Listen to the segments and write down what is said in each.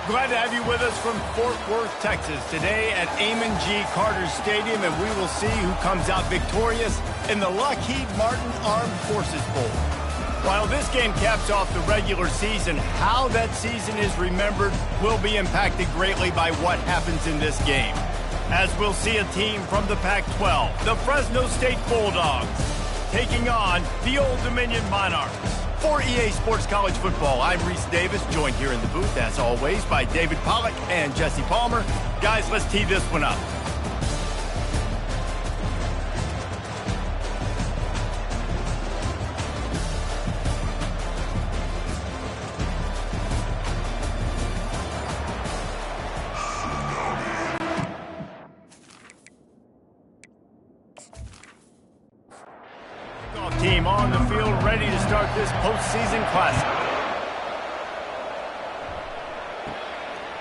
Glad to have you with us from Fort Worth, Texas, today at Amon G. Carter Stadium, and we will see who comes out victorious in the Lockheed Martin Armed Forces Bowl. While this game caps off the regular season, how that season is remembered will be impacted greatly by what happens in this game. As we'll see a team from the Pac-12, the Fresno State Bulldogs, taking on the Old Dominion Monarchs. For EA Sports College Football, I'm Reese Davis, joined here in the booth, as always, by David Pollack and Jesse Palmer. Guys, let's tee this one up. Team on the field, ready to start this postseason classic.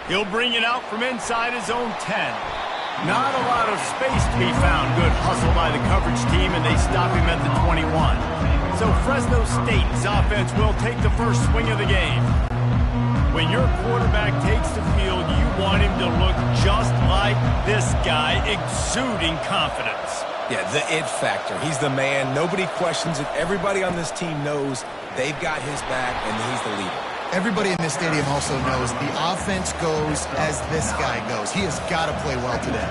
He'll bring it out from inside his own 10. Not a lot of space to be found. Good hustle by the coverage team, and they stop him at the 21. So Fresno State's offense will take the first swing of the game. When your quarterback takes the field, you want him to look just like this guy, exuding confidence. Yeah, the it factor. He's the man. Nobody questions it. Everybody on this team knows they've got his back, and he's the leader. Everybody in this stadium also knows the offense goes as this guy goes. He has got to play well today.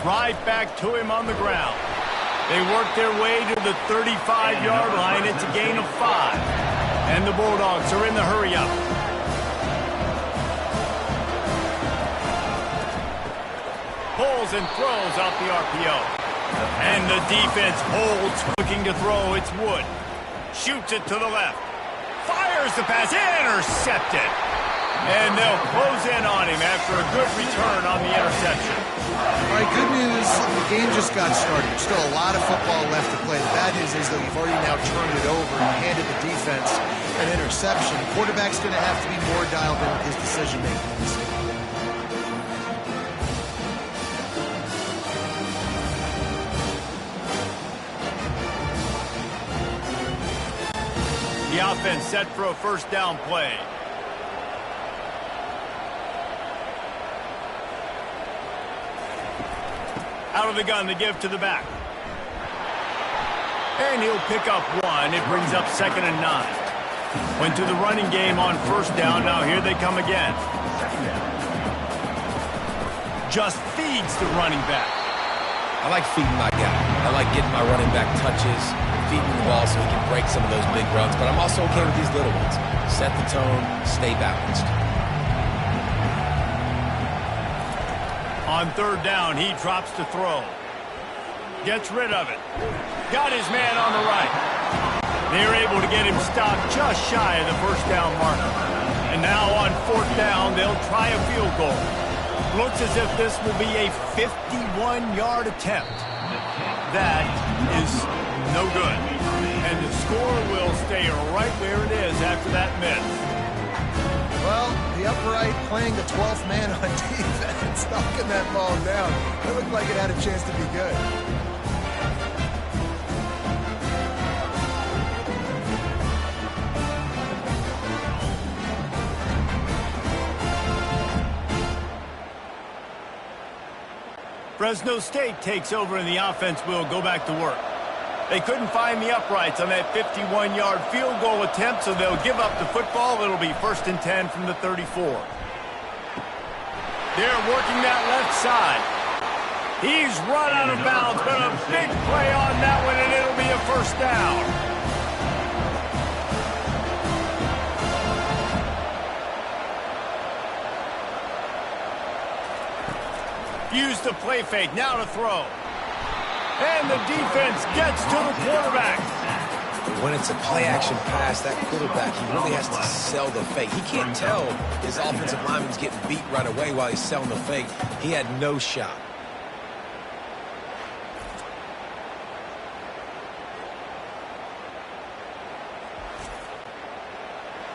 Right back to him on the ground. They work their way to the 35-yard line. It's a gain of 5. And the Bulldogs are in the hurry-up. Pulls and throws out the RPO. And the defense holds, looking to throw. It's Wood. Shoots it to the left. Fires the pass. Intercepted. And they'll close in on him after a good return on the interception. All right, good news. The game just got started. There's still a lot of football left to play. The bad news is that you've already now turned it over and handed the defense an interception. The quarterback's going to have to be more dialed in with his decision-making in this game. The offense set for a first down play. Out of the gun to give to the back. And he'll pick up 1. It brings up 2nd and 9. Went to the running game on first down. Now here they come again. Just feeds the running back. I like feeding my guy. I like getting my running back touches, feeding the ball so he can break some of those big runs. But I'm also okay with these little ones. Set the tone, stay balanced. On third down, he drops to throw. Gets rid of it. Got his man on the right. They're able to get him stopped just shy of the first down marker. And now on fourth down, they'll try a field goal. Looks as if this will be a 51-yard attempt. That is no good. And the score will stay right where it is after that miss. Well, the upright playing the 12th man on defense, knocking that ball down. It looked like it had a chance to be good. Fresno State takes over and the offense will go back to work. They couldn't find the uprights on that 51-yard field goal attempt, so they'll give up the football. It'll be 1st and 10 from the 34. They're working that left side. He's run out of bounds, but a big play on that one, and it'll be a first down. Use the play fake, now to throw. And the defense gets to the quarterback. When it's a play-action pass, that quarterback, he really has to sell the fake. He can't tell his offensive lineman's getting beat right away while he's selling the fake. He had no shot.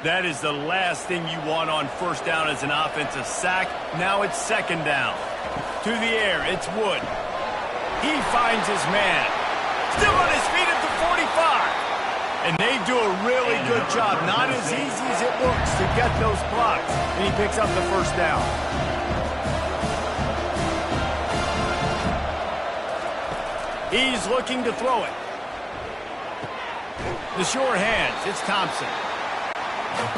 That is the last thing you want on first down as an offensive sack. Now it's 2nd down. To the air, it's Wood. He finds his man. Still on his feet at the 45. And they do a really good job. Not as easy as it looks to get those blocks. And he picks up the first down. He's looking to throw it. The sure hands. It's Thompson.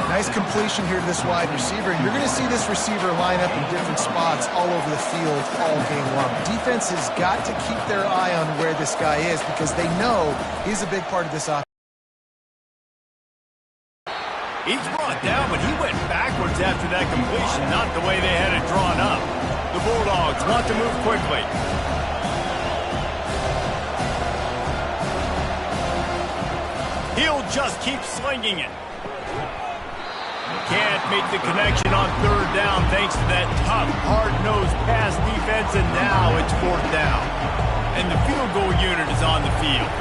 Nice completion here to this wide receiver. And you're going to see this receiver line up in different spots all over the field all game long. Defense has got to keep their eye on where this guy is because they know he's a big part of this offense. He's brought down, but he went backwards after that completion, not the way they had it drawn up. The Bulldogs want to move quickly. He'll just keep slinging it. Can't make the connection on third down thanks to that tough, hard-nosed pass defense, and now it's fourth down. And the field goal unit is on the field.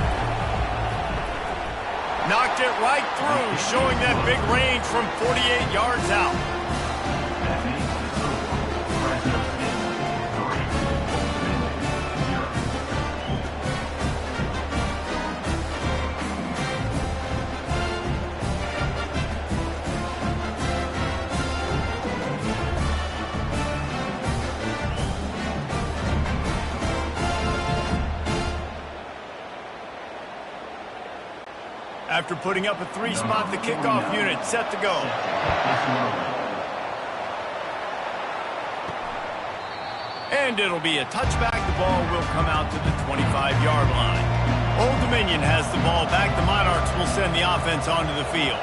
Knocked it right through, showing that big range from 48 yards out. After putting up a three-spot, the kickoff unit set to go. And it'll be a touchback. The ball will come out to the 25-yard line. Old Dominion has the ball back. The Monarchs will send the offense onto the field.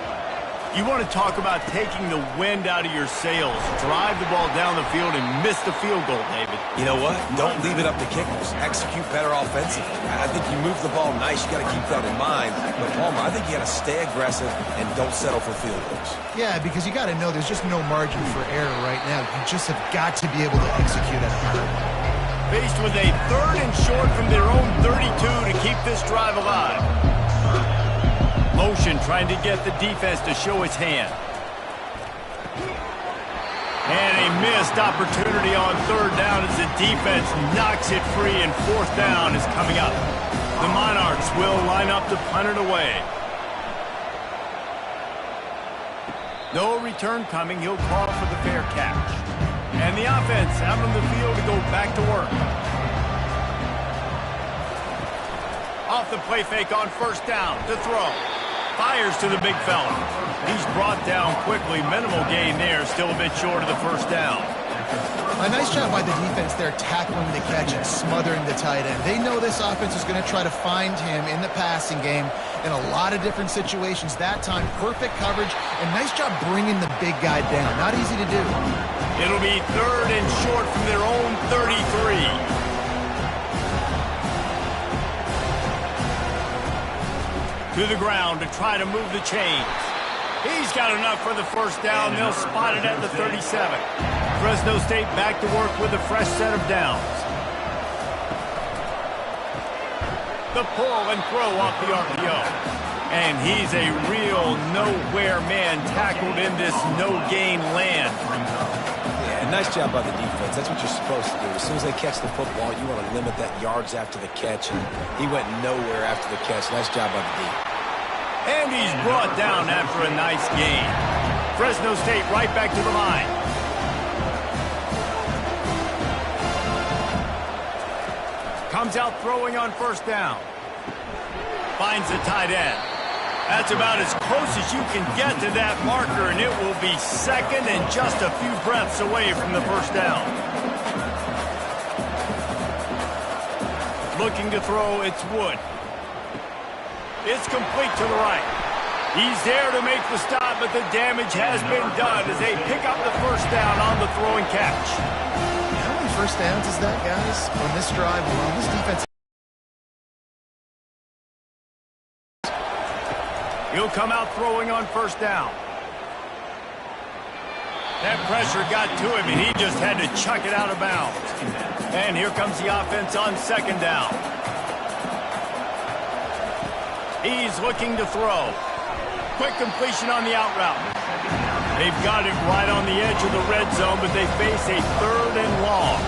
You want to talk about taking the wind out of your sails. Drive the ball down the field and miss the field goal, David. You know what? Don't leave it up to kickers. Execute better offensively. I think you move the ball nice. You got to keep that in mind. But, Palmer, I think you got to stay aggressive and don't settle for field goals. Yeah, because you got to know there's just no margin for error right now. You just have got to be able to execute at a high level. Faced with a third and short from their own 32 to keep this drive alive. Motion trying to get the defense to show its hand. And a missed opportunity on third down as the defense knocks it free, and fourth down is coming up. The Monarchs will line up to punt it away. No return coming. He'll call for the fair catch. And the offense out on the field to go back to work. Off the play fake on first down to throw. Fires to the big fella. He's brought down quickly. Minimal gain there. Still a bit short of the first down. A nice job by the defense there tackling the catch and smothering the tight end. They know this offense is going to try to find him in the passing game in a lot of different situations. That time, perfect coverage, and nice job bringing the big guy down. Not easy to do. It'll be third and short from their own 33. To the ground to try to move the chains. He's got enough for the first down. They'll spot it at the 37. Fresno State back to work with a fresh set of downs. The pull and throw off the RPO. And he's a real nowhere man tackled in this no-gain land. Yeah, nice job by the defense. That's what you're supposed to do. As soon as they catch the football, you want to limit that yards after the catch. And he went nowhere after the catch. Nice job by the D. And he's brought down after a nice gain. Fresno State right back to the line. Comes out throwing on first down. Finds the tight end. That's about as close as you can get to that marker, and it will be second and just a few breaths away from the first down. Looking to throw, it's Wood. It's complete to the right. He's there to make the stop, but the damage has been done as they pick up the first down on the throwing catch. How many first downs is that, guys, on this drive alone? This defense. He'll come out throwing on first down. That pressure got to him, and he just had to chuck it out of bounds. And here comes the offense on second down. He's looking to throw. Quick completion on the out route. They've got it right on the edge of the red zone, but they face a third and long.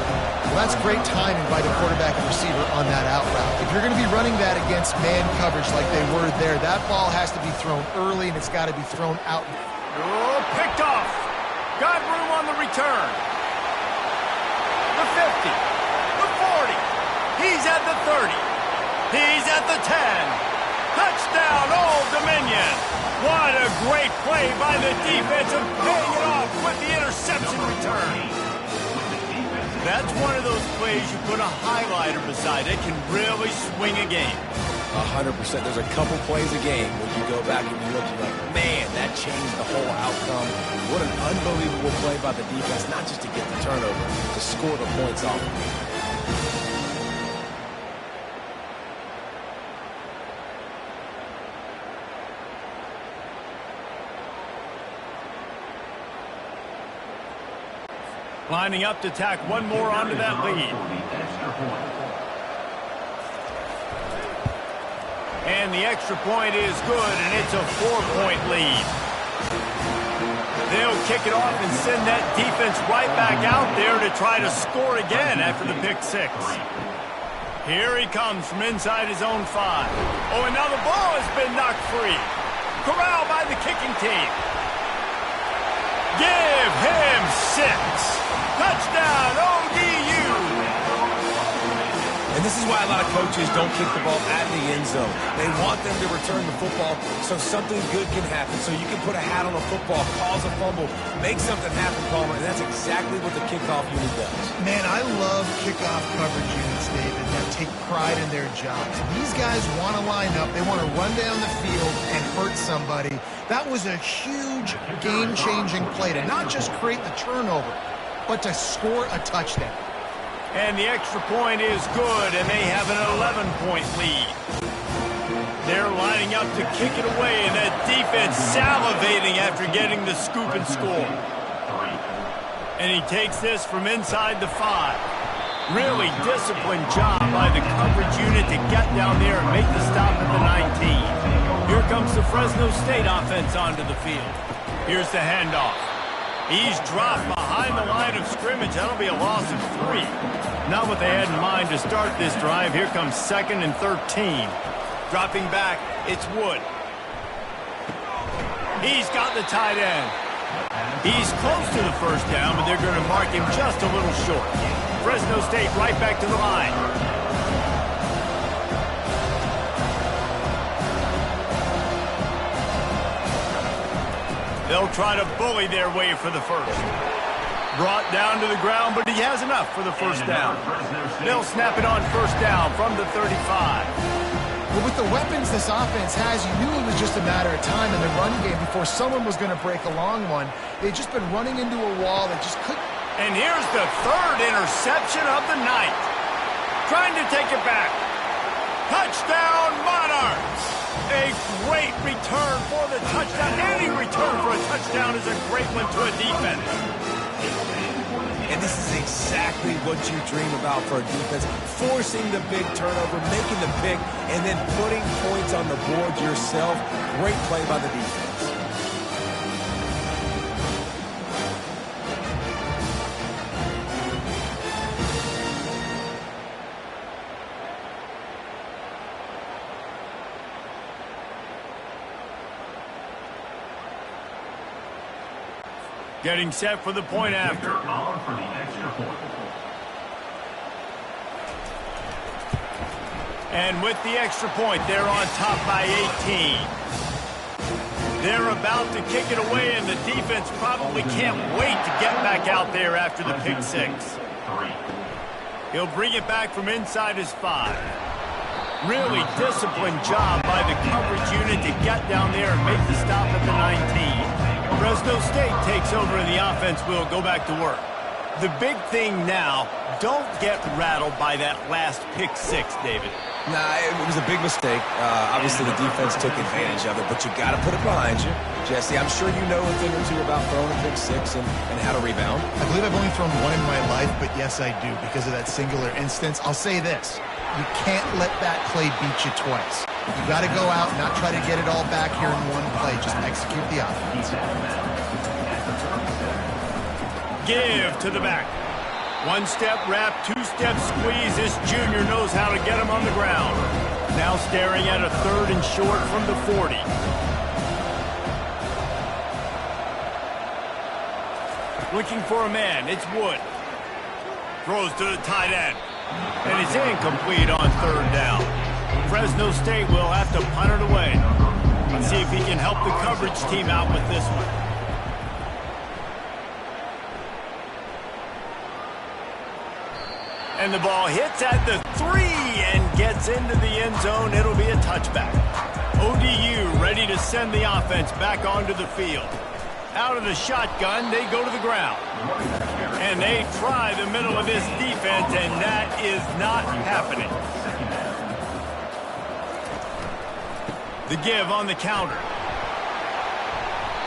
Well, that's great timing by the quarterback and receiver on that out route. If you're going to be running that against man coverage like they were there, that ball has to be thrown early, and it's got to be thrown out. Oh, picked off. Got room on the return. The 50. The 40. He's at the 30. He's at the 10. Touchdown, Old Dominion. What a great play by the defense of paying it off with the interception return. That's one of those plays you put a highlighter beside it, can really swing a game. 100%. There's a couple plays a game when you go back and you look, you're like, man, that changed the whole outcome. What an unbelievable play by the defense, not just to get the turnover, to score the points off of it. Lining up to tack one more onto that lead. And the extra point is good, and it's a 4-point lead. They'll kick it off and send that defense right back out there to try to score again after the pick six. Here he comes from inside his own 5. Oh, and now the ball has been knocked free. Corralled by the kicking team. Give him 6. Touchdown, ODU! And this is why a lot of coaches don't kick the ball at the end zone. They want them to return the football so something good can happen, so you can put a hat on a football, cause a fumble, make something happen, Palmer, and that's exactly what the kickoff unit does. Man, I love kickoff coverage units, David, that take pride in their jobs. These guys want to line up. They want to run down the field and hurt somebody. That was a huge game-changing play to not just create the turnover, but to score a touchdown. And the extra point is good, and they have an 11-point lead. They're lining up to kick it away, and that defense salivating after getting the scoop and score. And he takes this from inside the 5. Really disciplined job by the coverage unit to get down there and make the stop at the 19. Here comes the Fresno State offense onto the field. Here's the handoff. He's dropped behind the line of scrimmage. That'll be a loss of 3. Not what they had in mind to start this drive. Here comes 2nd and 13. Dropping back, it's Wood. He's got the tight end. He's close to the first down, but they're going to mark him just a little short. Fresno State right back to the line. They'll try to bully their way for the first. Brought down to the ground, but he has enough for the first down. They'll snap it on first down from the 35. Well, with the weapons this offense has, you knew it was just a matter of time in the run game before someone was going to break a long one. They've just been running into a wall that just couldn't. And here's the 3rd interception of the night. Trying to take it back. Touchdown, Monarchs! A great return for the touchdown. Any return for a touchdown is a great one to a defense. And this is exactly what you dream about for a defense. Forcing the big turnover, making the pick, and then putting points on the board yourself. Great play by the defense. Getting set for the point after. And with the extra point, they're on top by 18. They're about to kick it away, and the defense probably can't wait to get back out there after the pick six. He'll bring it back from inside his 5. Really disciplined job by the coverage unit to get down there and make the stop at the 19. Fresno State takes over and the offense will go back to work. The big thing now, don't get rattled by that last pick six, David. Nah, it was a big mistake. Obviously, the defense took advantage of it, but you got to put it behind you. Jesse, I'm sure you know a thing or two about throwing a pick six and how to rebound. I believe I've only thrown one in my life, but yes, I do because of that singular instance. I'll say this. You can't let that play beat you twice. You got to go out and not try to get it all back here in one play. Just execute the offense. Give to the back. One-step wrap, two-step squeeze. This junior knows how to get him on the ground. Now staring at a 3rd and short from the 40. Looking for a man. It's Wood. Throws to the tight end. And it's incomplete on 3rd down. Fresno State will have to punt it away. Let's see if he can help the coverage team out with this one. And the ball hits at the 3 and gets into the end zone. It'll be a touchback. ODU ready to send the offense back onto the field. Out of the shotgun, they go to the ground. And they try the middle of this defense, and that is not happening. The give on the counter.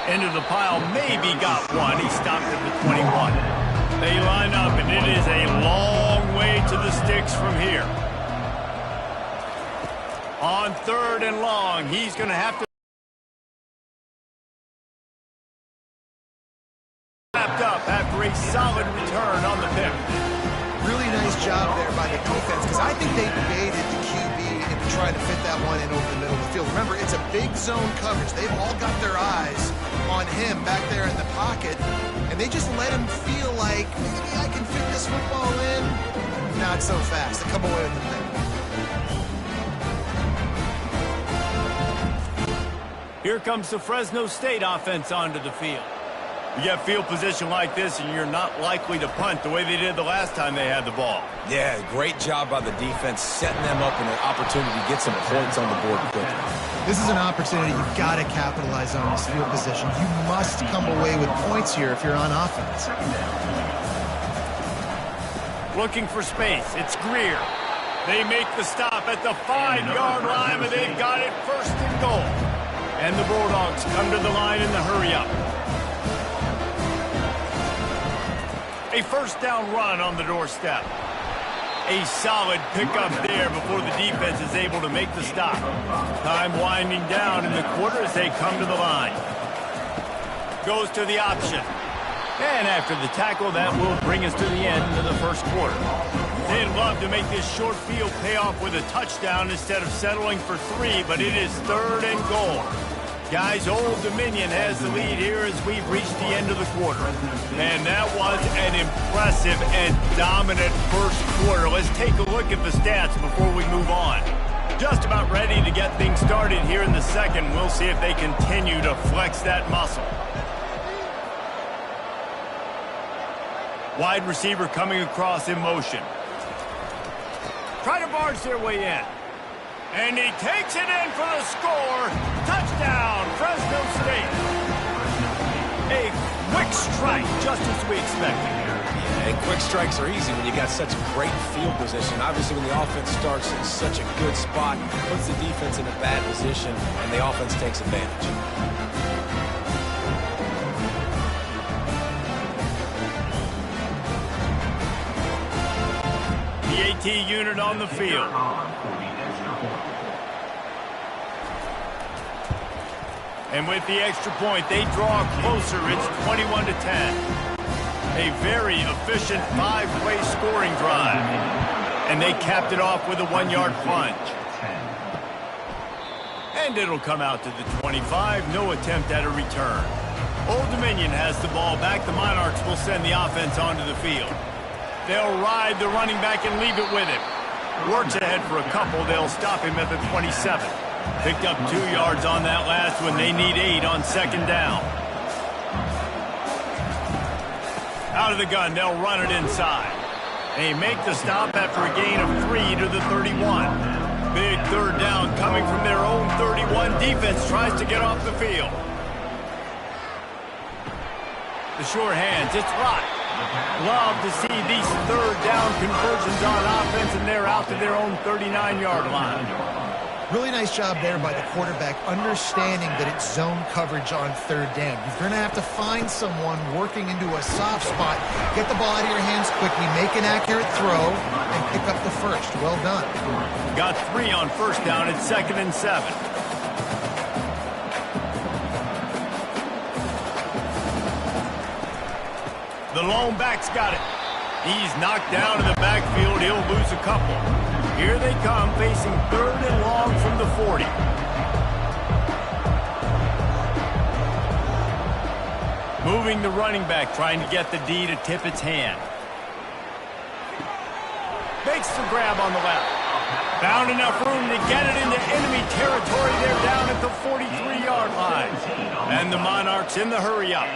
Into the pile, maybe got one. He stopped at the 21. They line up, and it is a long way to the sticks from here. On 3rd and long, he's going to have to wrapped up after a solid return on the pick. Really nice job there by the defense, because I think they baited the QB into trying to fit that one in over the middle of the field. Remember, it's a big zone coverage. They've all got their eyes on him back there in the pocket, and they just let him feel like, maybe I can fit this football in. Not so fast. They come away with the pick. Here comes the Fresno State offense onto the field. You get field position like this, and you're not likely to punt the way they did the last time they had the ball. Yeah, great job by the defense, setting them up in an opportunity to get some points on the board quickly. This is an opportunity you've got to capitalize on this field position. You must come away with points here if you're on offense. Looking for space. It's Greer. They make the stop at the 5-yard line, but they've got it 1st and goal. And the Bulldogs come to the line in the hurry-up. A 1st down run on the doorstep. A solid pickup there before the defense is able to make the stop. Time winding down in the quarter as they come to the line. Goes to the option. And after the tackle, that will bring us to the end of the 1st quarter. They'd love to make this short field pay off with a touchdown instead of settling for 3, but it is 3rd and goal. Guys, Old Dominion has the lead here as we've reached the end of the quarter. And that was an impressive and dominant 1st quarter. Let's take a look at the stats before we move on. Just about ready to get things started here in the 2nd. We'll see if they continue to flex that muscle. Wide receiver coming across in motion. Try to barge their way in. And he takes it in for the score. Touchdown, Fresno State. A quick strike, just as we expected. Yeah, and quick strikes are easy when you got such great field position. Obviously, when the offense starts in such a good spot, puts the defense in a bad position, and the offense takes advantage. The AT unit on the field. And with the extra point, they draw closer. It's 21-10. A very efficient 5-play scoring drive. And they capped it off with a 1-yard plunge. And it'll come out to the 25. No attempt at a return. Old Dominion has the ball back. The Monarchs will send the offense onto the field. They'll ride the running back and leave it with him. Works ahead for a couple. They'll stop him at the 27. Picked up 2 yards on that last one. They need 8 on 2nd down. Out of the gun, they'll run it inside. They make the stop after a gain of 3 to the 31. Big 3rd down coming from their own 31. Defense tries to get off the field. The sure hands, it's Lott. Love to see these 3rd down conversions on offense, and they're out to their own 39-yard line. Really nice job there by the quarterback, understanding that it's zone coverage on 3rd down. You're going to have to find someone working into a soft spot, get the ball out of your hands quickly, make an accurate throw, and pick up the 1st. Well done. Got 3 on 1st down. It's 2nd and 7. The lone back's got it. He's knocked down in the backfield. He'll lose a couple. Here they come, facing 3rd and long from the 40. Moving the running back, trying to get the D to tip its hand. Makes the grab on the left. Found enough room to get it into enemy territory. They're down at the 43-yard line. And the Monarchs in the hurry-up.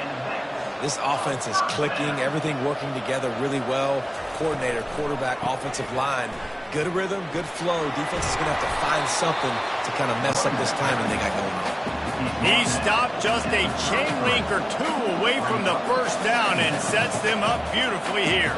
This offense is clicking, everything working together really well. Coordinator, quarterback, offensive line. Good rhythm, good flow. Defense is going to have to find something to kind of mess up this timing they got going on. He stopped just a chain link or two away from the first down and sets them up beautifully here.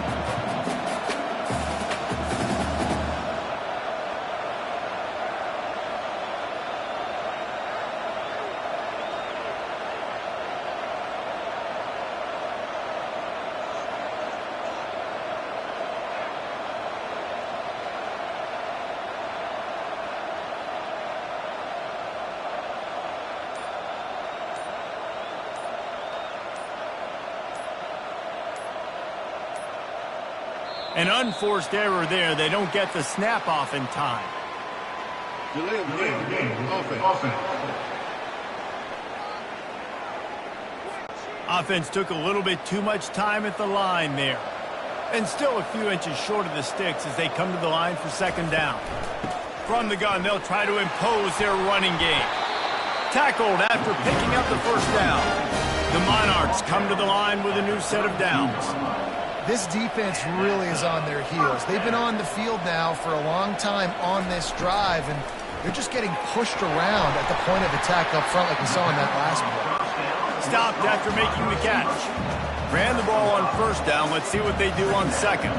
An unforced error there. They don't get the snap off in time. Delay of game. Offense. Offense took a little bit too much time at the line there. And still a few inches short of the sticks as they come to the line for 2nd down. From the gun, they'll try to impose their running game. Tackled after picking up the first down. The Monarchs come to the line with a new set of downs. This defense really is on their heels. They've been on the field now for a long time on this drive, and they're just getting pushed around at the point of attack up front like we saw in that last play. Stopped after making the catch. Ran the ball on 1st down. Let's see what they do on 2nd.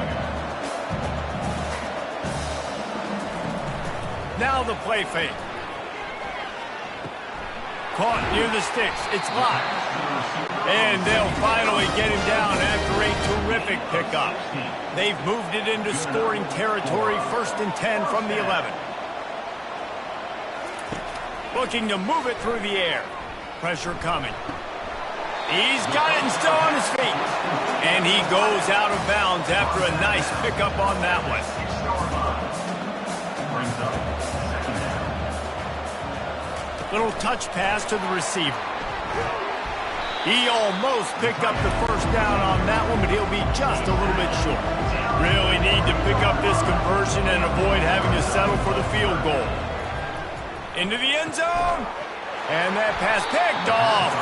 Now the play fake. Caught near the sticks. It's locked. And they'll finally get him down after a terrific pickup. They've moved it into scoring territory. 1st and 10 from the 11. Looking to move it through the air. Pressure coming. He's got it and still on his feet. And he goes out of bounds after a nice pickup on that one. Little touch pass to the receiver. He almost picked up the first down on that one, but he'll be just a little bit short. Really need to pick up this conversion and avoid having to settle for the field goal. Into the end zone. And that pass picked off.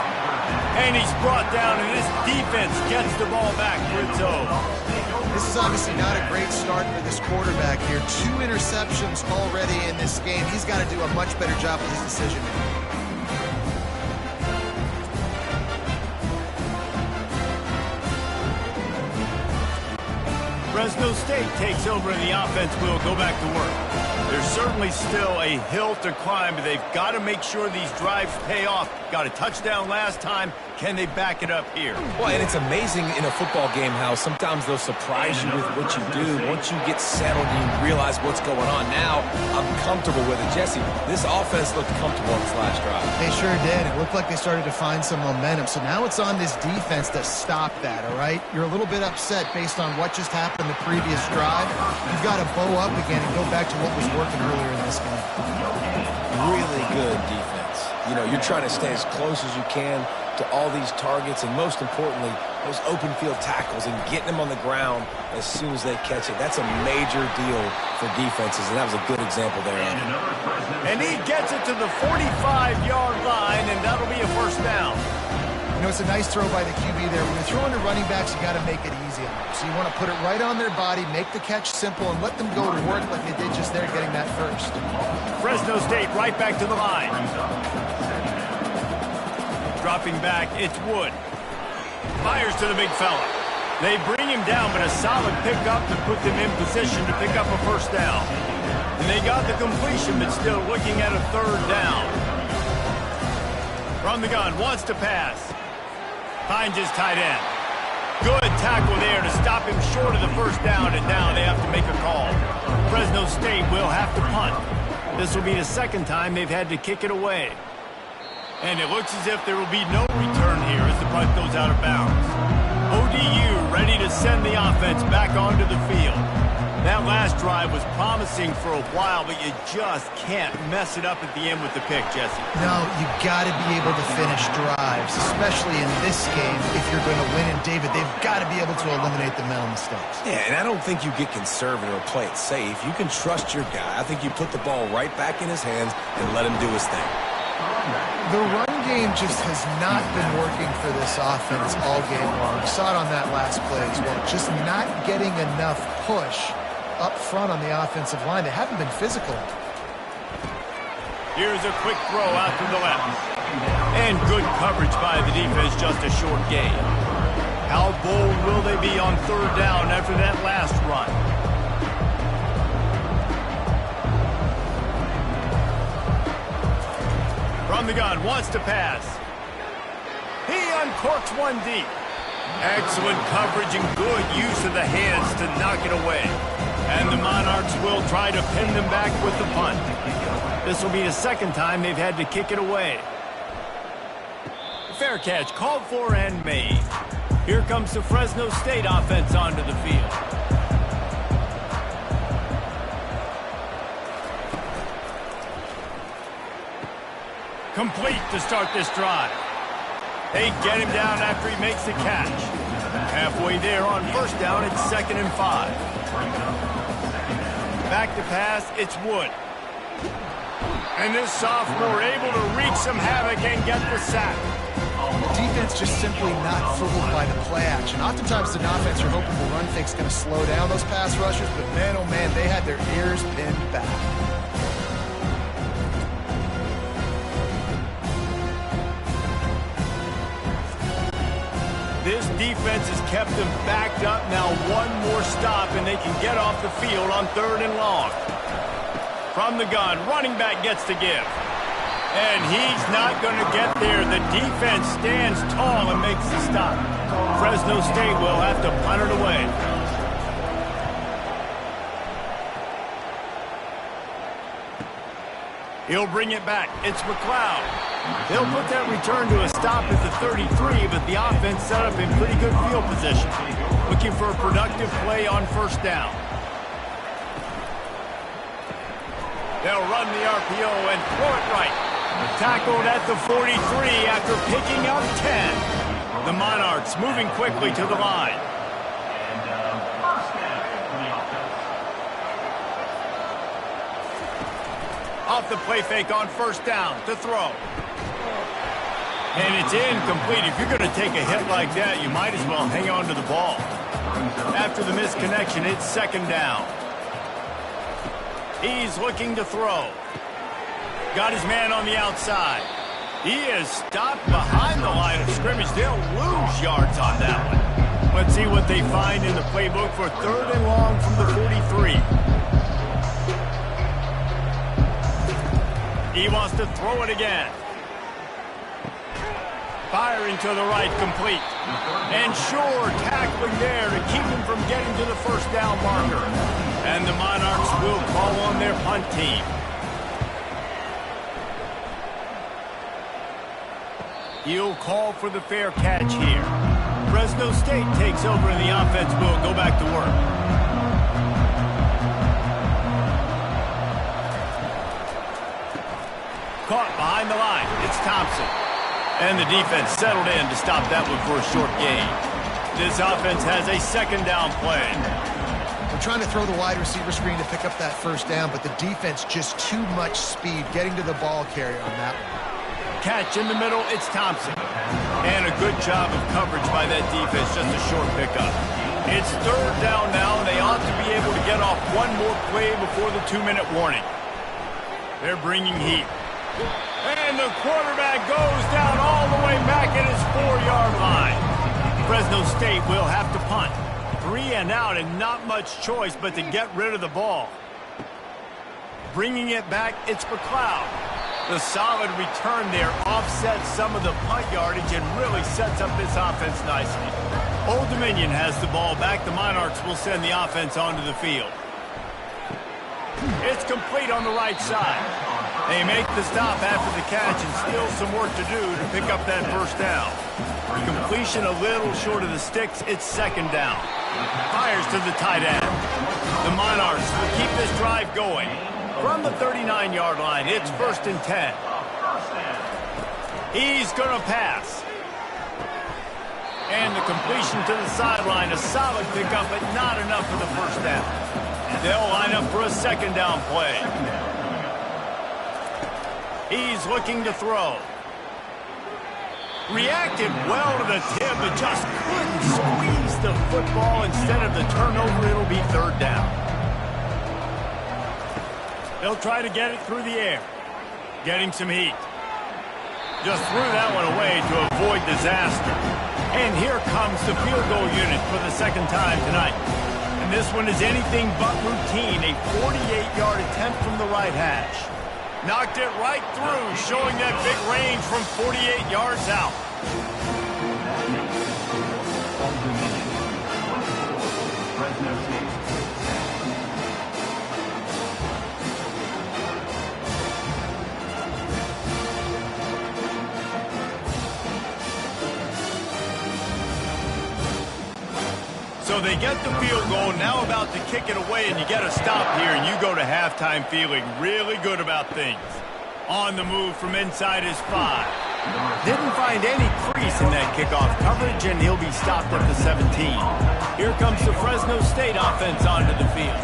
And he's brought down, and this defense gets the ball back for its own. This is obviously not a great start for this quarterback here. 2 interceptions already in this game. He's got to do a much better job with his decision making. Fresno State takes over and the offense will go back to work. There's certainly still a hill to climb, but they've got to make sure these drives pay off. Got a touchdown last time. Can they back it up here? Well, and it's amazing in a football game how sometimes they'll surprise you with what you do. Once you get settled and you realize what's going on, now I'm comfortable with it. Jesse, this offense looked comfortable on this last drive. They sure did. It looked like they started to find some momentum. So now it's on this defense to stop that, all right? You're a little bit upset based on what just happened the previous drive. You've got to bow up again and go back to what was working earlier in this game. Really good defense. You know, you're trying to stay as close as you can to all these targets, and most importantly, those open field tackles and getting them on the ground as soon as they catch it. That's a major deal for defenses, and that was a good example there. And he gets it to the 45-yard line, and that'll be a first down. You know, it's a nice throw by the QB there. When you're throwing to running backs, you got to make it easy on them. So you want to put it right on their body, make the catch simple, and let them go to work like they did just there getting that first. Fresno State right back to the line. Dropping back, it's Wood. Fires to the big fella. They bring him down, but a solid pickup to put them in position to pick up a first down. And they got the completion, but still looking at a 3rd down. From the gun, wants to pass. Finds his tight end. Good tackle there to stop him short of the first down, and now they have to make a call. Fresno State will have to punt. This will be the 2nd time they've had to kick it away. And it looks as if there will be no return here as the punt goes out of bounds. ODU ready to send the offense back onto the field. That last drive was promising for a while, but you just can't mess it up at the end with the pick, Jesse. No, you got to be able to finish drives, especially in this game. If you're going to win, and David, they've got to be able to eliminate the mental mistakes. Yeah, and I don't think you get conservative or play it safe. You can trust your guy. I think you put the ball right back in his hands and let him do his thing. The run game just has not been working for this offense all game long. You saw it on that last play as well. Just not getting enough push up front on the offensive line. They haven't been physical. Here's a quick throw out to the left. And good coverage by the defense, just a short gain. How bold will they be on third down after that last run? From the gun, wants to pass. He uncorks one deep. Excellent coverage and good use of the hands to knock it away. And the Monarchs will try to pin them back with the punt. This will be the second time they've had to kick it away. Fair catch called for and made. Here comes the Fresno State offense onto the field. Complete to start this drive. They get him down after he makes the catch. Halfway there on first down, it's 2nd and 5. Back to pass, it's Wood. And this sophomore able to wreak some havoc and get the sack. The defense just simply not fooled by the play action. Oftentimes the offense, you're hoping the run fake's going to slow down those pass rushers, but man, oh man, they had their ears pinned back. This defense has kept them backed up. Now one more stop and they can get off the field on 3rd and long. From the gun, running back gets to give. And he's not going to get there. The defense stands tall and makes the stop. Fresno State will have to punt it away. He'll bring it back. It's McLeod. They'll put that return to a stop at the 33, but the offense set up in pretty good field position. Looking for a productive play on first down. They'll run the RPO and throw it right. Tackled at the 43 after picking up 10. The Monarchs moving quickly to the line. Off the play fake on first down to throw. And it's incomplete. If you're going to take a hit like that, you might as well hang on to the ball. After the misconnection, it's 2nd down. He's looking to throw. Got his man on the outside. He is stopped behind the line of scrimmage. They'll lose yards on that one. Let's see what they find in the playbook for 3rd and long from the 43. He wants to throw it again. Firing to the right, complete. And sure, tackling there to keep him from getting to the first down marker. And the Monarchs will call on their punt team. He'll call for the fair catch here. Fresno State takes over and the offense will go back to work. Caught behind the line. It's Thompson. And the defense settled in to stop that one for a short gain. This offense has a 2nd down play. We're trying to throw the wide receiver screen to pick up that first down, but the defense just too much speed getting to the ball carrier on that one. Catch in the middle, it's Thompson. And a good job of coverage by that defense, just a short pickup. It's 3rd down now, and they ought to be able to get off one more play before the 2-minute warning. They're bringing heat. And the quarterback goes down all the way back at his 4-yard line. Fresno State will have to punt. 3 and out and not much choice but to get rid of the ball. Bringing it back, it's McLeod. The solid return there offsets some of the punt yardage and really sets up this offense nicely. Old Dominion has the ball back. The Monarchs will send the offense onto the field. It's complete on the right side. They make the stop after the catch and still some work to do to pick up that first down. Completion a little short of the sticks. It's second down. Fires to the tight end. The Monarchs will keep this drive going. From the 39-yard line, it's 1st and 10. He's going to pass. And the completion to the sideline, a solid pickup, but not enough for the first down. They'll line up for a second down play. He's looking to throw. Reacted well to the tip, but just couldn't squeeze the football. Instead of the turnover, it'll be third down. They'll try to get it through the air. Getting some heat. Just threw that one away to avoid disaster. And here comes the field goal unit for the second time tonight. And this one is anything but routine. A 48-yard attempt from the right hash. Knocked it right through, showing that big range from 48 yards out. So they get the field goal, now about to kick it away, and you get a stop here, and you go to halftime feeling really good about things. On the move from inside his 5. Didn't find any crease in that kickoff coverage, and he'll be stopped at the 17. Here comes the Fresno State offense onto the field.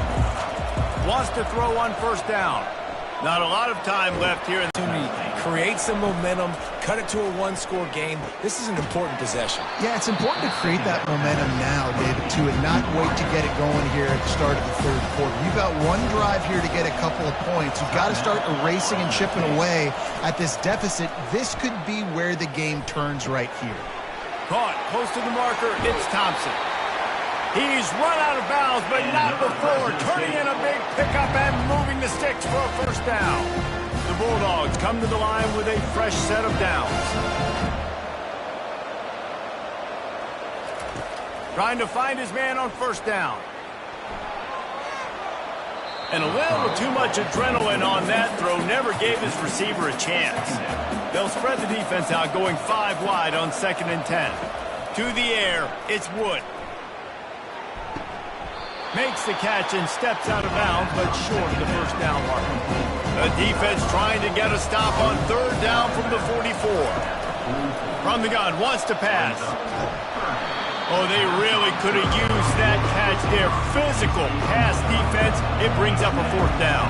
Wants to throw on first down. Not a lot of time left here. Create some momentum, cut it to a one-score game. This is an important possession. Yeah, it's important to create that momentum now, David, too, and not wait to get it going here at the start of the third quarter. You've got one drive here to get a couple of points. You've got to start erasing and chipping away at this deficit. This could be where the game turns right here. Caught close to the marker. It's Thompson. He's run out of bounds, but not before. Turning in a big pickup and moving the sticks for a first down. The Bulldogs come to the line with a fresh set of downs. Trying to find his man on first down. And a little too much adrenaline on that throw. Never gave his receiver a chance. They'll spread the defense out, going 5 wide on 2nd and 10. To the air, it's Wood. Makes the catch and steps out of bounds, but short of the first down mark. The defense trying to get a stop on third down from the 44. From the gun, wants to pass. Oh, they really could have used that catch there. Physical pass defense. It brings up a fourth down.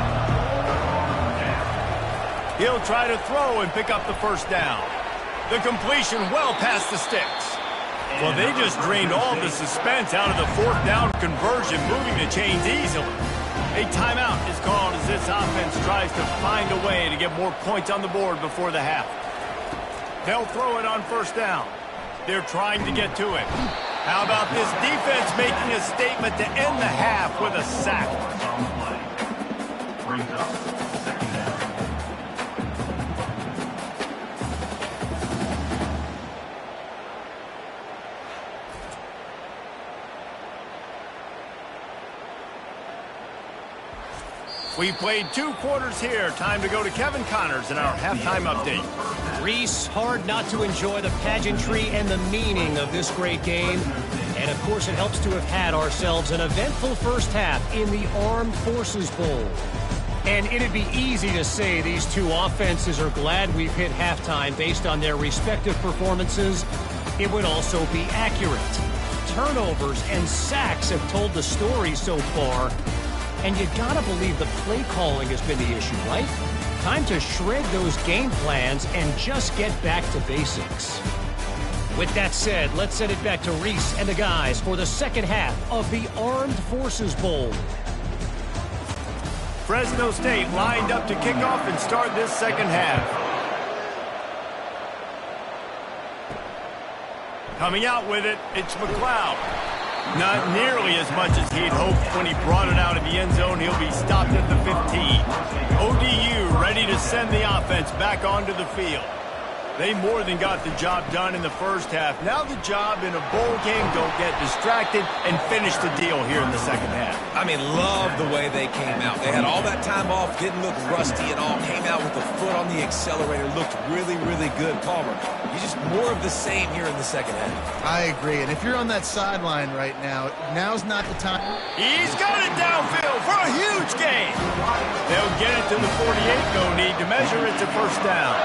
He'll try to throw and pick up the first down. The completion well past the sticks. Well, they just drained all the suspense out of the fourth down conversion, moving the chains easily. A timeout is called as this offense tries to find a way to get more points on the board before the half. They'll throw it on first down. They're trying to get to it. How about this defense making a statement to end the half with a sack? Brings up second down. We played 2 quarters here. Time to go to Kevin Connors in our halftime update. Reese, hard not to enjoy the pageantry and the meaning of this great game. And, of course, it helps to have had ourselves an eventful first half in the Armed Forces Bowl. And it'd be easy to say these two offenses are glad we've hit halftime based on their respective performances. It would also be accurate. Turnovers and sacks have told the story so far. And you gotta believe the play calling has been the issue, right? Time to shred those game plans and just get back to basics. With that said, let's send it back to Reese and the guys for the second half of the Armed Forces Bowl. Fresno State lined up to kick off and start this second half. Coming out with it, it's McLeod. Not nearly as much as he'd hoped when he brought it out of the end zone. He'll be stopped at the 15. ODU ready to send the offense back onto the field. They more than got the job done in the first half. Now the job in a bowl game, don't get distracted and finish the deal here in the second half. I mean, love the way they came out. They had all that time off, didn't look rusty at all, came out with the foot on the accelerator, looked really, really good. Palmer, you just more of the same here in the second half. I agree, and if you're on that sideline right now, now's not the time. He's got it downfield for a huge gain. They'll get it to the 48, no need to measure. It's a first down.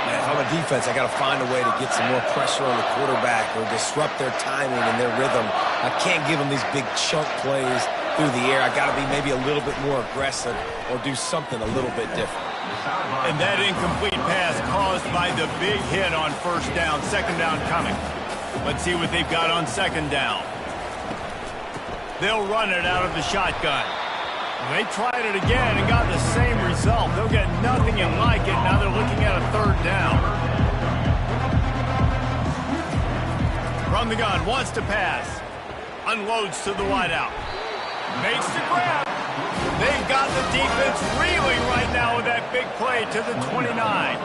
Man, if I'm a defense, I got to find a way to get some more pressure on the quarterback or disrupt their timing and their rhythm. I can't give them these big chunk plays through the air. I got to be maybe a little bit more aggressive or do something a little bit different. And that incomplete pass caused by the big hit on first down. Second down coming. Let's see what they've got on second down. They'll run it out of the shotgun. They tried it again and got the same result. They'll get nothing and like it. Now they're looking at a third down. From the gun, wants to pass. Unloads to the wideout. Makes the grab. They've got the defense reeling right now with that big play to the 29.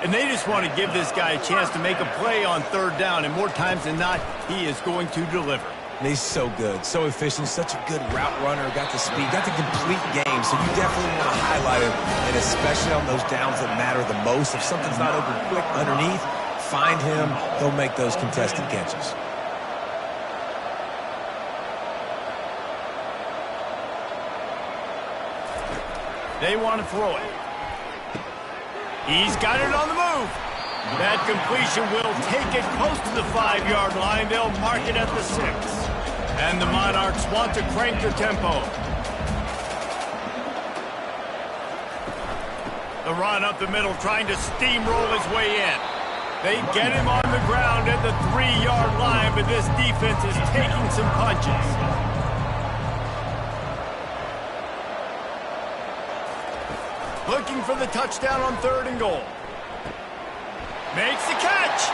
And they just want to give this guy a chance to make a play on third down. And more times than not, he is going to deliver. And he's so good, so efficient, such a good route runner, got the speed, got the complete game, so you definitely want to highlight him, and especially on those downs that matter the most. If something's not open quick underneath, find him, he'll make those contested catches. They want to throw it. He's got it on the move. That completion will take it close to the 5-yard line. They'll mark it at the 6. And the Monarchs want to crank the tempo. The run up the middle, trying to steamroll his way in. They get him on the ground at the 3-yard line, but this defense is taking some punches. Looking for the touchdown on 3rd and goal. Makes the catch,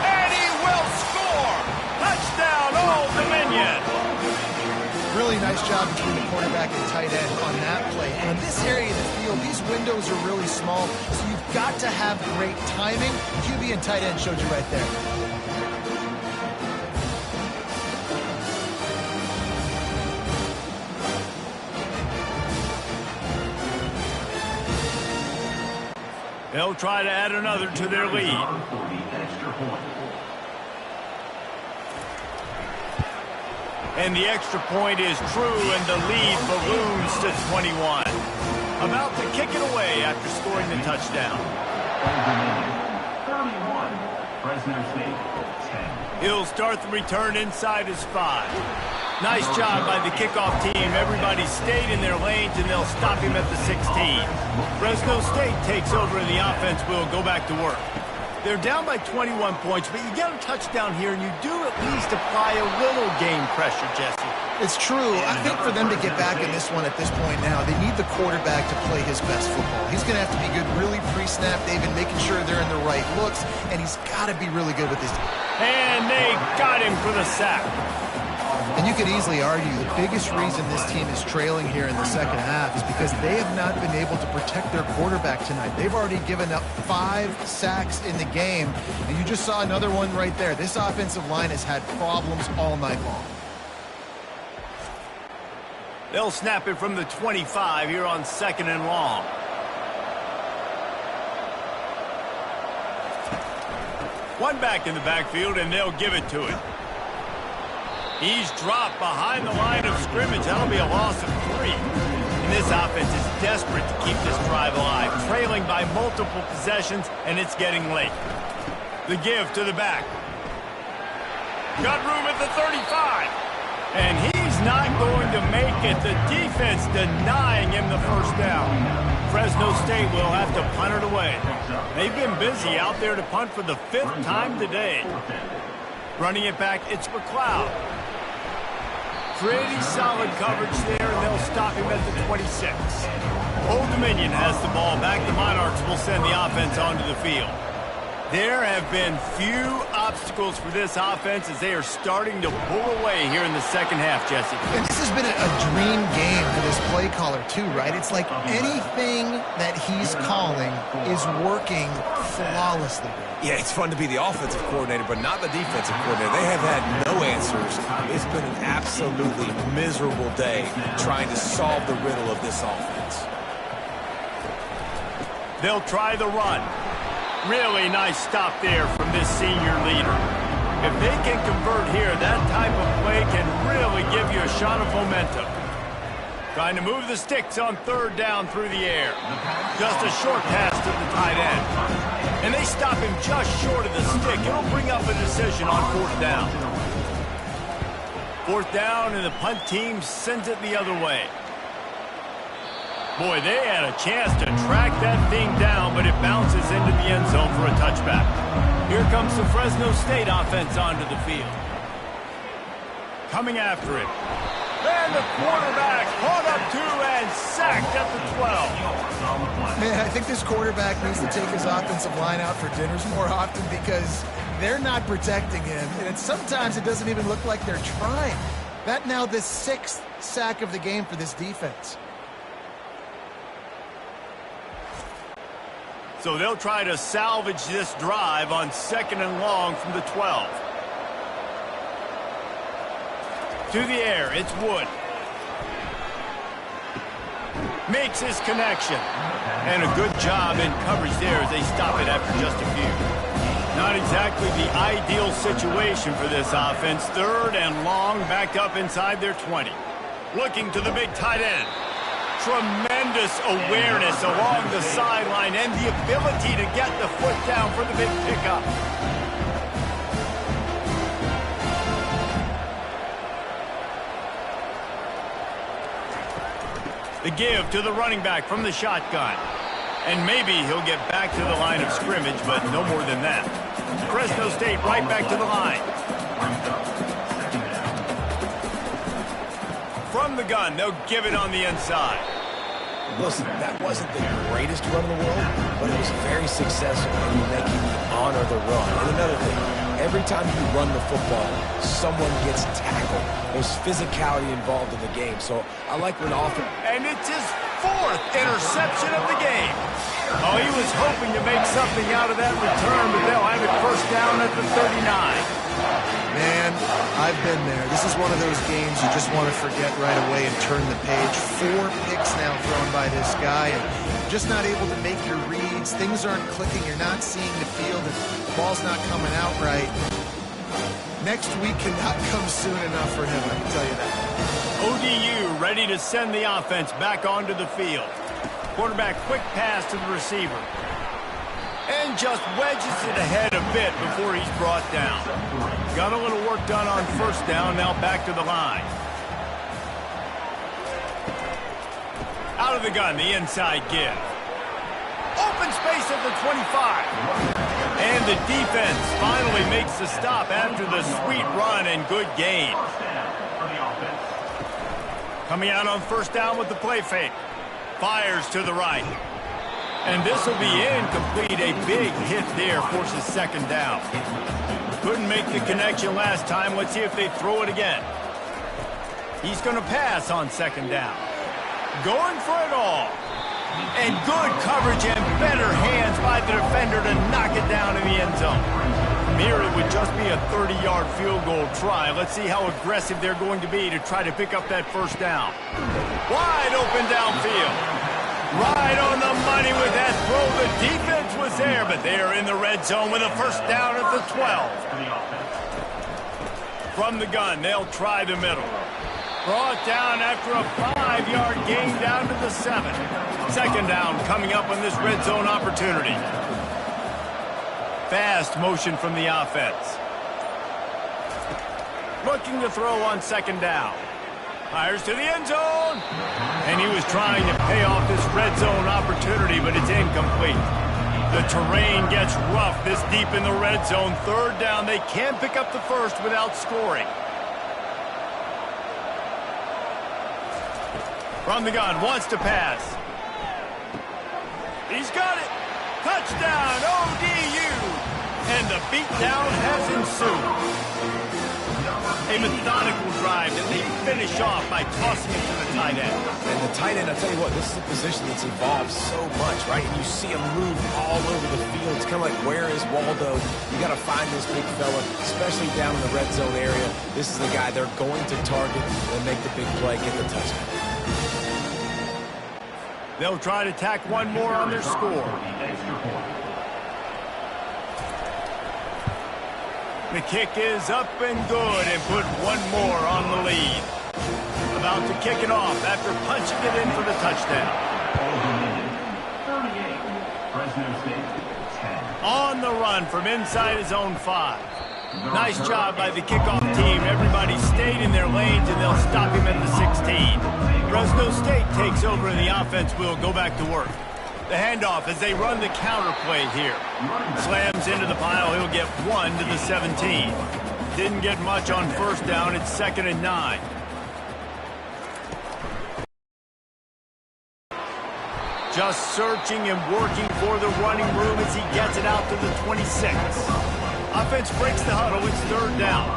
and he will score! Touchdown, Old Dominion! Really nice job between the quarterback and tight end on that play. And in this area of the field, these windows are really small, so you've got to have great timing. QB and tight end showed you right there. They'll try to add another to their lead. And the extra point is true, and the lead balloons to 21. About to kick it away after scoring the touchdown. 31, Fresno State, 10. He'll start the return inside his 5. Nice job by the kickoff team. Everybody stayed in their lanes, and they'll stop him at the 16. Fresno State takes over, and the offense will go back to work. They're down by 21 points, but you get a touchdown here, and you do at least apply a little game pressure, Jesse. It's true. I think for them to get back in this one at this point now, they need the quarterback to play his best football. He's going to have to be good really pre-snap, David, making sure they're in the right looks, and he's got to be really good with his... And they got him for the sack. And you could easily argue the biggest reason this team is trailing here in the second half is because they have not been able to protect their quarterback tonight. They've already given up 5 sacks in the game, and you just saw another one right there. This offensive line has had problems all night long. They'll snap it from the 25 here on 2nd and long. One back in the backfield, and they'll give it to him. He's dropped behind the line of scrimmage. That'll be a loss of 3. And this offense is desperate to keep this drive alive, trailing by multiple possessions, and it's getting late. The give to the back. Got room at the 35. And he's not going to make it. The defense denying him the first down. Fresno State will have to punt it away. They've been busy out there to punt for the 5th time today. Running it back, it's McLeod. Pretty solid coverage there, and they'll stop him at the 26. Old Dominion has the ball back. The Monarchs will send the offense onto the field. There have been few obstacles for this offense as they are starting to pull away here in the second half, Jesse. And this has been a dream game for this play caller too, right? It's like anything that he's calling is working flawlessly. Yeah, it's fun to be the offensive coordinator, but not the defensive coordinator. They have had no answers. It's been an absolutely miserable day trying to solve the riddle of this offense. They'll try the run. Really nice stop there from this senior leader. If they can convert here, that type of play can really give you a shot of momentum. Trying to move the sticks on third down through the air. Just a short pass to the tight end. And they stop him just short of the stick. It'll bring up a decision on fourth down. Fourth down, and the punt team sends it the other way. Boy, they had a chance to track that thing down, but it bounces into the end zone for a touchback. Here comes the Fresno State offense onto the field. Coming after it. And the quarterback caught up to and sacked at the 12. Man, I think this quarterback needs to take his offensive line out for dinners more often because they're not protecting him. And sometimes it doesn't even look like they're trying. That now the 6th sack of the game for this defense. So they'll try to salvage this drive on 2nd and long from the 12. To the air, it's Wood. Makes his connection. And a good job in coverage there as they stop it after just a few. Not exactly the ideal situation for this offense. 3rd and long, backed up inside their 20. Looking to the big tight end. Tremendous awareness along the sideline and the ability to get the foot down for the big pickup. The give to the running back from the shotgun. And maybe he'll get back to the line of scrimmage, but no more than that. Fresno State right back to the line. From the gun, they'll give it on the inside. Listen, that wasn't the greatest run in the world, but it was very successful in making you honor the run. And another thing, every time you run the football, someone gets tackled. There's physicality involved in the game, so I like when often... And it's his 4th interception of the game. Oh, he was hoping to make something out of that return, but they'll have it first down at the 39. Man, I've been there. This is one of those games you just want to forget right away and turn the page. 4 picks now thrown by this guy, and just not able to make your reads. Things aren't clicking. You're not seeing the field, and the ball's not coming out right. Next week cannot come soon enough for him, I can tell you that. ODU ready to send the offense back onto the field. Quarterback quick pass to the receiver. And just wedges it ahead a bit before he's brought down. Got a little work done on first down, now back to the line. Out of the gun, the inside give. Open space at the 25. And the defense finally makes the stop after the sweet run and good gain. Coming out on first down with the play fake. Fires to the right. And this will be incomplete. A big hit there forces 2nd down. Couldn't make the connection last time. Let's see if they throw it again. He's going to pass on 2nd down. Going for it all. And good coverage and better hands by the defender to knock it down in the end zone. Here it would just be a 30-yard field goal try. Let's see how aggressive they're going to be to try to pick up that first down. Wide open downfield. Right on the money with that throw. The defense was there, but they are in the red zone with a first down at the 12. From the gun, they'll try the middle. Brought down after a 5-yard gain down to the 7. 2nd down coming up on this red zone opportunity. Fast motion from the offense. Looking to throw on 2nd down. Fires to the end zone. And he was trying to pay off this red zone opportunity, but it's incomplete. The terrain gets rough this deep in the red zone. 3rd down. They can't pick up the first without scoring. From the gun, wants to pass. He's got it. Touchdown, ODU. And the beatdown has ensued. A methodical drive that they finish off by tossing it to the tight end. And the tight end, I'll tell you what, this is a position that's evolved so much, right? And you see him move all over the field. It's kind of like, where is Waldo? You got to find this big fella, especially down in the red zone area. This is the guy they're going to target and make the big play, get the touchdown. They'll try to tack one more on their score. The kick is up and good and put one more on the lead. About to kick it off after punching it in for the touchdown. 38, Fresno State, 10. On the run from inside his own 5. Nice job by the kickoff team. Everybody stayed in their lanes, and they'll stop him at the 16. Fresno State takes over, and the offense will go back to work. The handoff as they run the counter play here. Slams into the pile. He'll get 1 to the 17. Didn't get much on first down. It's 2nd and 9. Just searching and working for the running room as he gets it out to the 26. Offense breaks the huddle. It's 3rd down.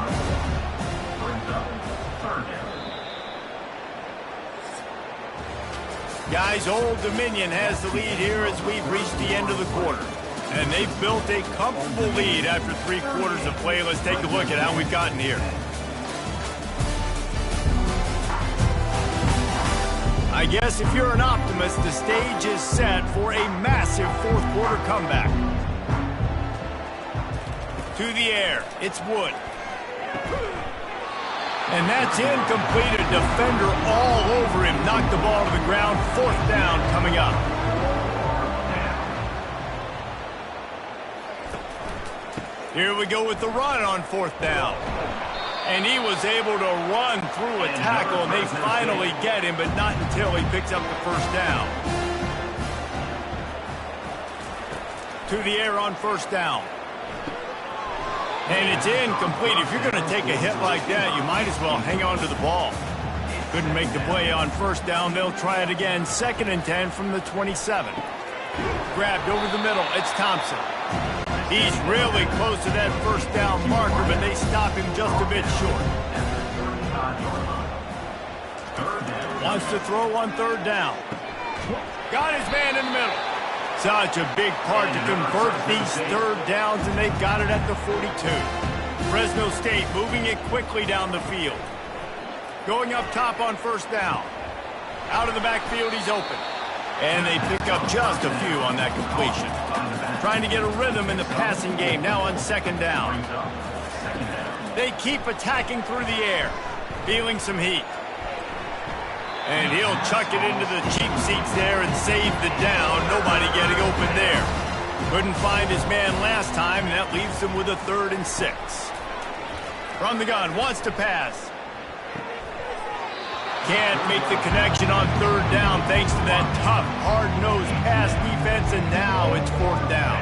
Guys, Old Dominion has the lead here as we've reached the end of the quarter. And they've built a comfortable lead after 3 quarters of play. Let's take a look at how we've gotten here. I guess if you're an optimist, the stage is set for a massive 4th quarter comeback. To the air, it's Wood. And that's incomplete. A defender all over him. Knocked the ball to the ground. 4th down coming up. Here we go with the run on 4th down. And he was able to run through a tackle, and they finally get him, but not until he picks up the 1st down. To the air on 1st down. And it's incomplete. If you're going to take a hit like that, you might as well hang on to the ball. Couldn't make the play on 1st down. They'll try it again. 2nd and 10 from the 27. Grabbed over the middle. It's Thompson. He's really close to that 1st down marker, but they stop him just a bit short. Wants to throw on 3rd down. Got his man in the middle. Such a big part to convert these 3rd downs, and they've got it at the 42. Fresno State moving it quickly down the field. Going up top on 1st down. Out of the backfield, he's open. And they pick up just a few on that completion. Trying to get a rhythm in the passing game, now on 2nd down. They keep attacking through the air. Feeling some heat. And he'll chuck it into the cheap seats there and save the down. Nobody getting open there. Couldn't find his man last time, and that leaves him with a 3rd and 6. From the gun, wants to pass. Can't make the connection on 3rd down thanks to that tough, hard-nosed pass defense, and now it's 4th down.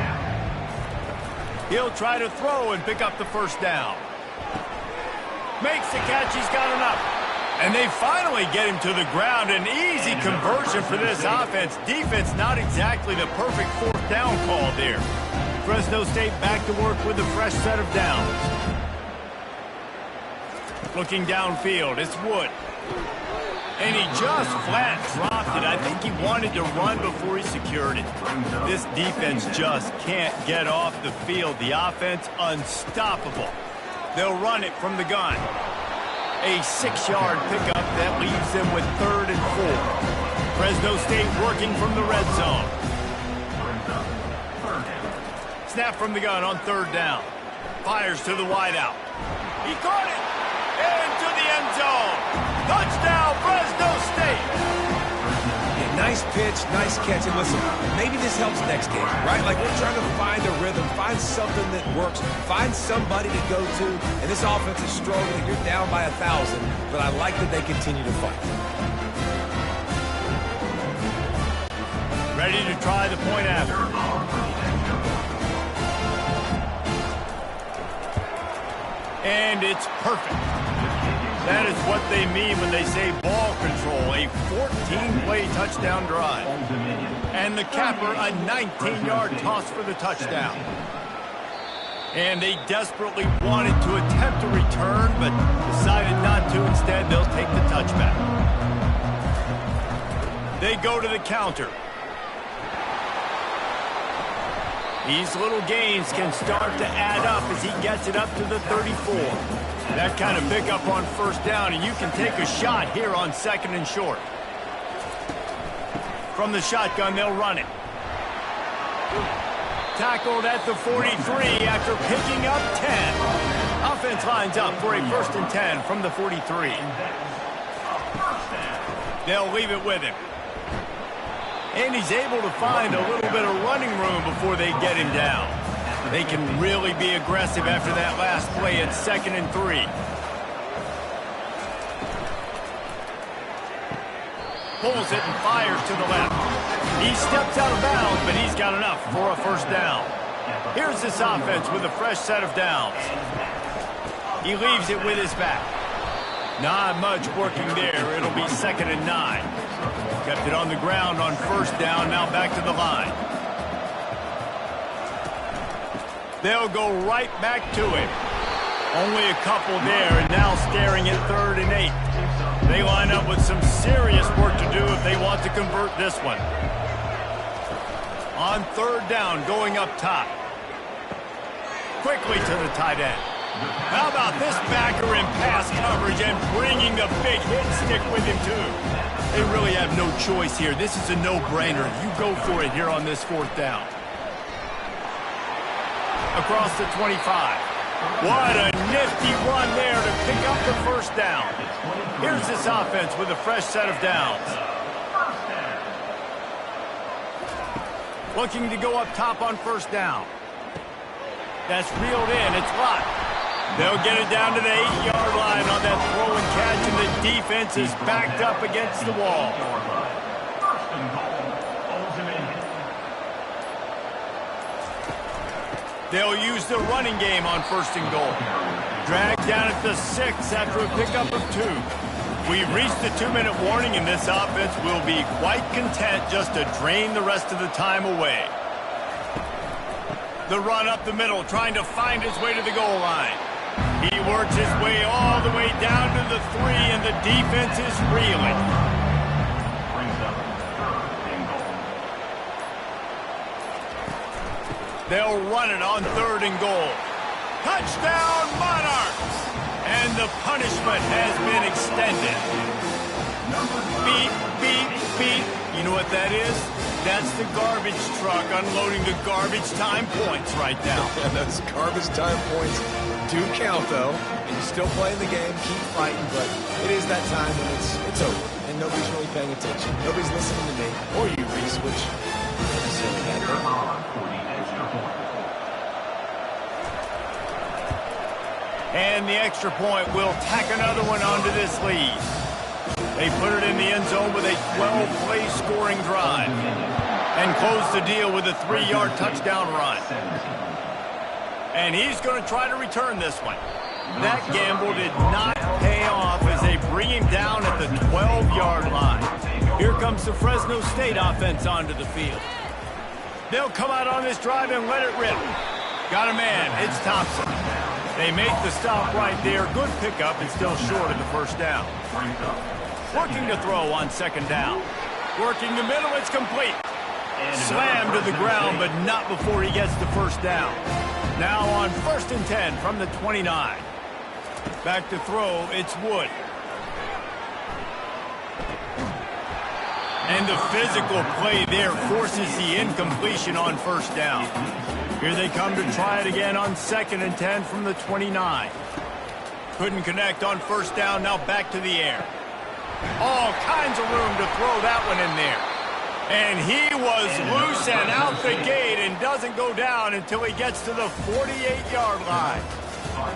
He'll try to throw and pick up the 1st down. Makes the catch, he's got enough. And they finally get him to the ground. An easy conversion for this offense. Defense not exactly the perfect 4th down call there. Fresno State back to work with a fresh set of downs. Looking downfield, it's Wood. And he just flat dropped it. I think he wanted to run before he secured it. This defense just can't get off the field. The offense unstoppable. They'll run it from the gun. A 6-yard pickup that leaves them with 3rd and 4. Fresno State working from the red zone. Snap from the gun on 3rd down. Fires to the wideout. He caught it! Into the end zone. Touchdown, Fresno State! Yeah, nice pitch, nice catch. And listen, maybe this helps next game, right? Like, we're trying to find a rhythm, find something that works, find somebody to go to. And this offense is struggling. You're down by 1,000, but I like that they continue to fight. Ready to try the point after. And it's perfect. That is what they mean when they say ball control. A 14-play touchdown drive. And the capper, a 19-yard toss for the touchdown. And they desperately wanted to attempt a return, but decided not to. Instead, they'll take the touchback. They go to the counter. These little gains can start to add up as he gets it up to the 34. That kind of pickup on first down, and you can take a shot here on 2nd and short. From the shotgun, they'll run it. Tackled at the 43 after picking up 10. Offense lines up for a 1st and 10 from the 43. They'll leave it with him. And he's able to find a little bit of running room before they get him down. They can really be aggressive after that last play at 2nd and 3. Pulls it and fires to the left. He steps out of bounds, but he's got enough for a 1st down. Here's this offense with a fresh set of downs. He leaves it with his back. Not much working there. It'll be 2nd and 9. Kept it on the ground on 1st down, now back to the line. They'll go right back to him. Only a couple there, and now staring at 3rd and 8. They line up with some serious work to do if they want to convert this one. On 3rd down, going up top. Quickly to the tight end. How about this backer in pass coverage and bringing the big hit stick with him, too? They really have no choice here. This is a no-brainer. You go for it here on this 4th down. Across the 25. What a nifty run there to pick up the 1st down. Here's this offense with a fresh set of downs. Looking to go up top on 1st down. That's reeled in. It's locked. They'll get it down to the 8-yard line on that throw and catch, and the defense is backed up against the wall. They'll use the running game on 1st and goal. Dragged down at the 6 after a pickup of 2. We've reached the 2-minute warning, and this offense will be quite content just to drain the rest of the time away. The run up the middle, trying to find his way to the goal line. He works his way all the way down to the 3, and the defense is reeling. They'll run it on 3rd and goal. Touchdown, Monarchs! And the punishment has been extended. Beep, beep, beep. You know what that is? That's the garbage truck unloading the garbage time points right now. Those garbage time points do count, though. And you're still playing the game, keep fighting, but it is that time when it's over, and nobody's really paying attention. Nobody's listening to me, or you, Reese, which necessarily had there. And the extra point will tack another one onto this lead. They put it in the end zone with a 12-play scoring drive and close the deal with a 3-yard touchdown run. And he's going to try to return this one. That gamble did not pay off as they bring him down at the 12-yard line. Here comes the Fresno State offense onto the field. They'll come out on this drive and let it rip. Got a man. It's Thompson. They make the stop right there. Good pickup and still short of the 1st down. Working to throw on 2nd down. Working the middle. It's complete. Slammed to the ground, but not before he gets the 1st down. Now on 1st and 10 from the 29. Back to throw. It's Wood. And the physical play there forces the incompletion on 1st down. Here they come to try it again on 2nd and 10 from the 29. Couldn't connect on 1st down, now back to the air. All kinds of room to throw that one in there. And he was loose and out the gate and doesn't go down until he gets to the 48-yard line.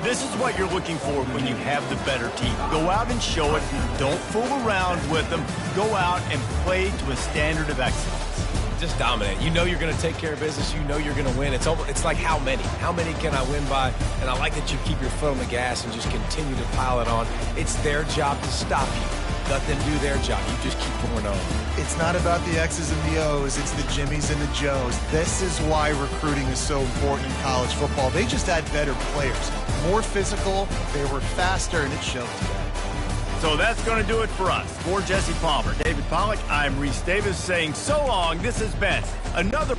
This is what you're looking for when you have the better team. Go out and show it. Don't fool around with them. Go out and play to a standard of excellence. just dominate. You know you're going to take care of business. You know you're going to win. It's like how many? How many can I win by? And I like that you keep your foot on the gas and just continue to pile it on. It's their job to stop you. Let them do their job. You just keep going on. It's not about the X's and the O's. It's the Jimmies and the Joes. This is why recruiting is so important in college football. They just had better players, more physical. They were faster, and it showed today. So that's going to do it for us. For Jesse Palmer, David Pollack, I'm Reese Davis saying so long. This has been another